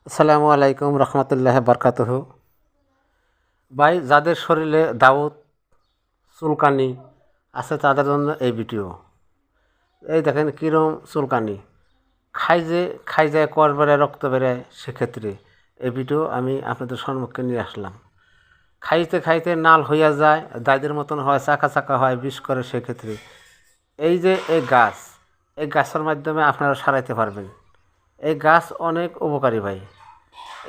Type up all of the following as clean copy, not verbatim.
আসসালামু আলাইকুম রহমতুল্লাহ বরকাতুহ। ভাই, যাদের শরীরে দাউদ চুলকানি আছে তাদের জন্য এই ভিডিও। এই দেখেন কীরকম চুলকানি, খাই যায় কষ বেড়ায় রক্ত বেড়ায়, সেক্ষেত্রে এই ভিডিও আমি আপনাদের সম্মুখে নিয়ে আসলাম। খাইতে খাইতে নাল হইয়া যায়, দায়দের মতন হয়, চাকা চাকা হয়, বিষ করে, সেক্ষেত্রে এই যে এই গাছের মাধ্যমে আপনারা সারাইতে পারবেন। এই গাছ অনেক উপকারী ভাই।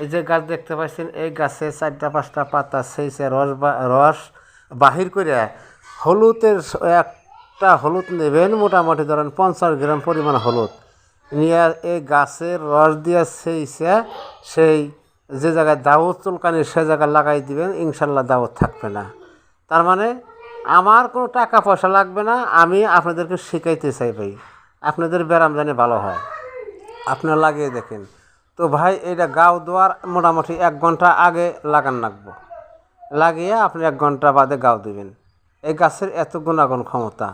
এই যে গাছ দেখতে পাচ্ছেন, এই গাছে 4-5টা পাতা সেইছে রস বাহির করে হলুদের একটা হলুদ নেবেন, মোটামুটি ধরেন 50 গ্রাম পরিমাণ হলুদ নিয়ে এই গাছের রস দিয়ে সেইছে সেই যে জায়গায় দাউদ চুলকানি সে জায়গায় লাগাই দিবেন, ইনশাল্লাহ দাউদ থাকবে না। তার মানে আমার কোনো টাকা পয়সা লাগবে না, আমি আপনাদেরকে শিখাইতে চাই ভাই, আপনাদের ব্যায়াম জানি ভালো হয়, আপনারা লাগিয়ে দেখেন। তো ভাই, এটা গাও দেওয়ার মোটামুটি 1 ঘন্টা আগে লাগান লাগবো, লাগিয়ে আপনি 1 ঘন্টা বাদে গাও দেবেন। এই গাছের এত গুণাগুণ ক্ষমতা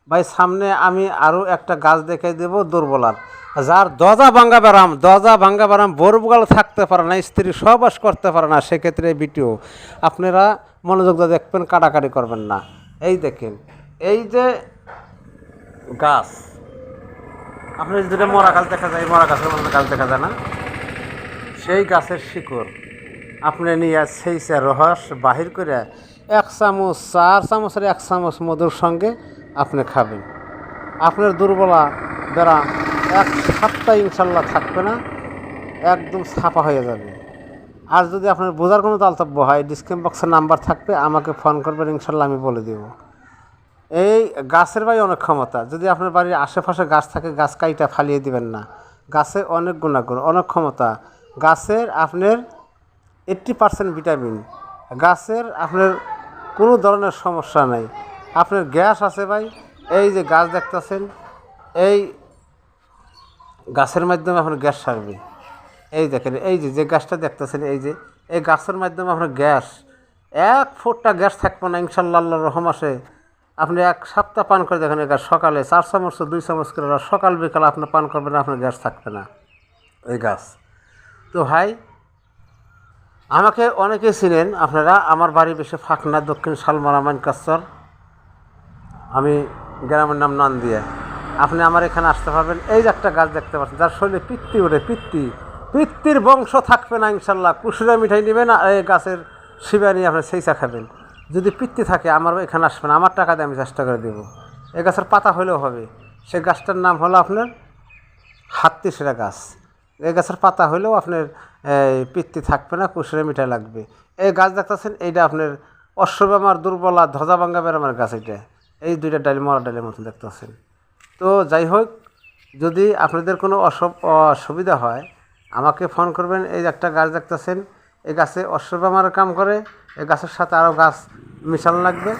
ভাই। সামনে আমি আরও একটা গাছ দেখাই দেবো, দুর্বলার, যার দজা ভাঙ্গা ব্যারাম বরবগাল থাকতে পারে না, স্ত্রী সহবাস করতে পারে না, সেক্ষেত্রে এই ভিডিও আপনারা মনোযোগ দিয়ে দেখবেন, কাটাকাটি করবেন না। এই দেখেন, এই যে গাছ, আপনি যেটা মরা গাছ দেখা যায়, মরা গাছের মধ্যে গাছ দেখা যায় না, সেই গাছের শিকড় আপনি নিয়ে সেই রস বাহির করে 1 চামচ, 4 চামচের 1 চামচ মধুর সঙ্গে আপনি খাবেন। আপনার দুর্বলা ব্যারাম 1 সপ্তাহ ইনশাল্লাহ থাকবে না, একদম ছাপা হয়ে যাবে। আর যদি আপনার বোঝার কোনো তালতব্য হয়, ডিসক্রিপশন বক্সের নাম্বার থাকবে, আমাকে ফোন করবেন, ইনশাল্লাহ আমি বলে দেব। এই গাছের ভাই অনেক ক্ষমতা। যদি আপনার বাড়ির আশেপাশে গাছ থাকে, গাছ কাইটা ফালিয়ে দিবেন না। গাছে অনেক গুণাগুণ, অনেক ক্ষমতা। গাছের আপনার 80% ভিটামিন। গাছের আপনার কোনো ধরনের সমস্যা নাই। আপনার গ্যাস আছে ভাই, এই যে গাছ দেখতেছেন, এই গাছের মাধ্যমে আপনার গ্যাস সারবে। এই দেখেন, এই যে গাছটা দেখতেছেন, এই গাছের মাধ্যমে আপনার গ্যাস 1 ফুটটা গ্যাস থাকবে না ইনশাল্লাহ, আল্লাহর রহম আসে। আপনি 1 সপ্তাহ পান করে দেখেন, এই গাছ সকালে 4 চামচ 2 চামচ করে সকাল বিকাল আপনি পান করবেন, আপনার গ্যাস থাকবে না এই গাছ। তো ভাই, আমাকে অনেকে চিনেন আপনারা, আমার বাড়ি বেশি ফাঁকনা, দক্ষিণ শালমারা মানকাস্তর, আমি গ্রামের নাম নান্দিয়া। আপনি আমার এখানে আসতে পারবেন। এই যে একটা গাছ দেখতে পাচ্ছেন, যার শরীরে পিত্তি ওঠে, পিত্তির বংশ থাকবে না ইনশাল্লাহ, কুসুরা মিঠাই নেবেন, এই গাছের শিবা নিয়ে আপনি সেই চা খাবেন। যদি পিত্তি থাকে আমার এখানে আসবেন, আমার টাকা দিয়ে আমি চেষ্টা করে দেবো। এই গাছের পাতা হলেও হবে। সেই গাছটার নাম হলো আপনার হাত্তিসেরা গাছ। এই গাছের পাতা হলেও আপনার পিত্তি থাকবে না, কুসুরে মিঠাই লাগবে। এই গাছ দেখতেছেন, এইটা আপনার অশ্ববেমার, দুর্বলা, ধ্বজা ভাঙ্গা বেরামের গাছ। এটা এই 2টা ডালি মরা ডালের মতো দেখতেছেন। তো যাই হোক, যদি আপনাদের কোনো অসুবিধা হয় আমাকে ফোন করবেন। এই একটা গাছ দেখতেছেন, এই গাছে অশ্ববেমার কাম করে, এই গাছের সাথে আরও গাছ মিশাল লাগবে।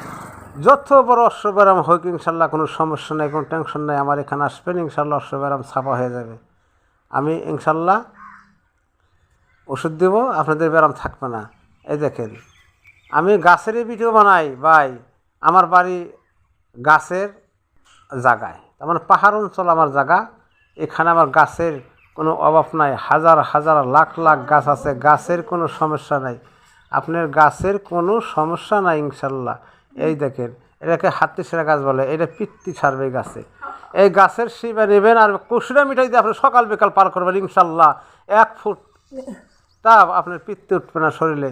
যত বড় অশ্ববেরাম হোক ইনশাল্লাহ কোনো সমস্যা নেই, কোনো টেনশন নেই, আমার এখানে আসবেন, ইনশাল্লাহ অশ্ববেরাম ছাপা হয়ে যাবে। আমি ইনশাল্লাহ ওষুধ দেবো, আপনাদের ব্যারাম থাকবে না। এই দেখেন, আমি গাছেরই ভিডিও বানাই ভাই। আমার বাড়ি গাছের জায়গায়, তার মানে পাহাড় অঞ্চল আমার জায়গা। এখানে আমার গাছের কোনো অভাব নাই, হাজার হাজার লাখ লাখ গাছ আছে, গাছের কোনো সমস্যা নাই। আপনার গাছের কোনো সমস্যা নাই ইনশাল্লাহ। এই দেখেন, এটাকে হাত্তিসেরা গাছ বলে, এটা পিত্তি ছাড়বে গাছে। এই গাছের শিবা নেবেন, আর কুসুরা মিঠাই দিয়ে আপনি সকাল বিকাল পার করবেন ইনশাল্লাহ। 1 ফুট তা আপনার পিত্তি উঠবে না শরীরে,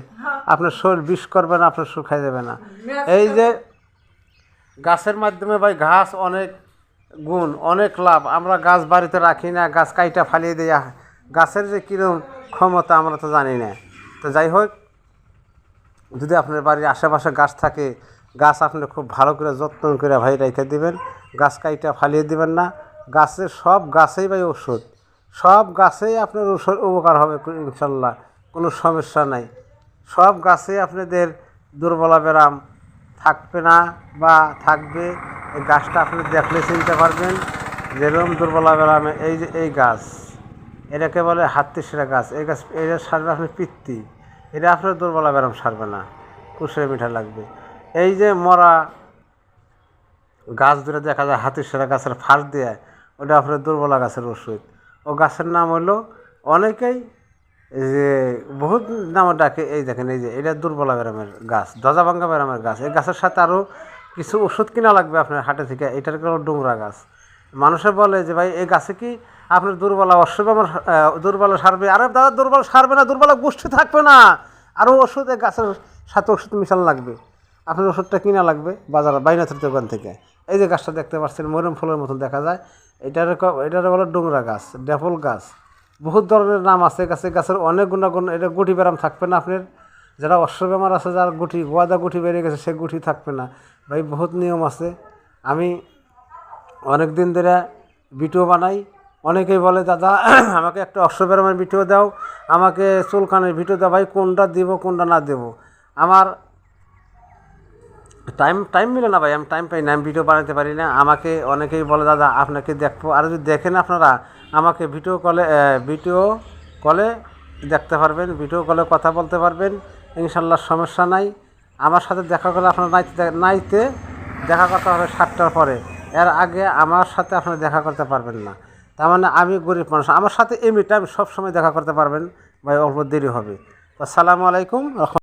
আপনার শরীর বিষ করবে না, আপনার শুকাই যাবে না। এই যে গাছের মাধ্যমে ভাই, গাছ অনেক গুণ, অনেক লাভ। আমরা গাছ বাড়িতে রাখি না, গাছ কাইটা ফালিয়ে দেয়া। গাছের যে কীরকম ক্ষমতা আমরা তো জানি না। তো যাই হোক, যদি আপনার বাড়ির আশেপাশে গাছ থাকে, গাছ আপনি খুব ভালো করে যত্ন করে ভাই রেখে দিবেন, গাছ কাইটা ফালিয়ে দিবেন না। গাছের সব গাছেই ভাই ওষুধ, সব গাছেই আপনার উপকার হবে ইনশাল্লাহ, কোনো সমস্যা নাই। সব গাছে আপনাদের দুর্বলা ব্যারাম থাকবে না বা থাকবে। এই গাছটা আপনি দেখলে চিনতে পারবেন যেরকম দুর্বলা ব্যারামে। এই যে এই গাছ, এটাকে বলে হাত্তিসেরা গাছ। এই গাছ, এটা সারবে আপনি পিত্তি, এটা আপনার দুর্বলা ব্যারাম সারবে না, কুসুরে মিঠা লাগবে। এই যে মরা গাছ ধরে দেখা যায় হাত্তিসেরা গাছের ফাঁস দেয়, ওটা আপনার দুর্বলা গাছের ওষুধ। ও গাছের নাম হলো, অনেকেই এই যে বহুত নাম ডাকে, এই দেখেন এই যে এটা দুর্বলা ব্যারামের গাছ, দজাভাঙ্গা ব্যারামের গাছ। এই গাছের সাথে আরও কিছু ওষুধ কিনা লাগবে আপনার হাটে থেকে। এটার কোনো ডুমরা গাছ। মানুষে বলে যে ভাই এই গাছে কি আপনার দুর্বলা অশ্বব আমার দুর্বলা সারবে? আরে দাদা দুর্বল সারবে না, দুর্বলা গোষ্ঠী থাকবে না, আরও ওষুধ এই গাছের সাথে ওষুধ মিশাল লাগবে। আপনার ওষুধটা কিনা লাগবে বাজার বাইনাথের দোকান থেকে। এই যে গাছটা দেখতে পাচ্ছেন ময়ূরম ফুলের মতন দেখা যায়, এটার বলে ডুমরা গাছ, ড্যাফল গাছ। বহুত ধরনের নাম আছে গাছে, গাছের অনেক গুণাগুণ। এটা গুটি ব্যারাম থাকবে না আপনার, যারা অশ্ব বেমার আছে, যার গুটি গোয়াদা গুটি বেরিয়ে গেছে, সে গুটি থাকবে না ভাই। বহুত নিয়ম আছে। আমি অনেক দিন ধরে ভিডিও বানাই। অনেকেই বলে দাদা আমাকে একটা অশ্ব ব্যারামের ভিডিও দাও, আমাকে চুলকানের ভিডিও দাও। ভাই কোনটা দিব কোনটা না দেবো, আমার টাইম মিলে না ভাই, আমি টাইম পাই না, আমি ভিডিও বানাতে পারি না। আমাকে অনেকেই বলে দাদা আপনাকে দেখবো, আর যদি দেখেন আপনারা আমাকে ভিডিও কলে দেখতে পারবেন, ভিডিও কলে কথা বলতে পারবেন, ইনশাল্লাহ সমস্যা নাই। আমার সাথে দেখা করলে আপনারা নাইতে দেখা করতে হবে 7টার পরে, এর আগে আমার সাথে আপনারা দেখা করতে পারবেন না। তার মানে আমি গরিব মানুষ, আমার সাথে এমনি টাইম সবসময় দেখা করতে পারবেন ভাই, অল্প দেরি হবে। আসসালামু আলাইকুম।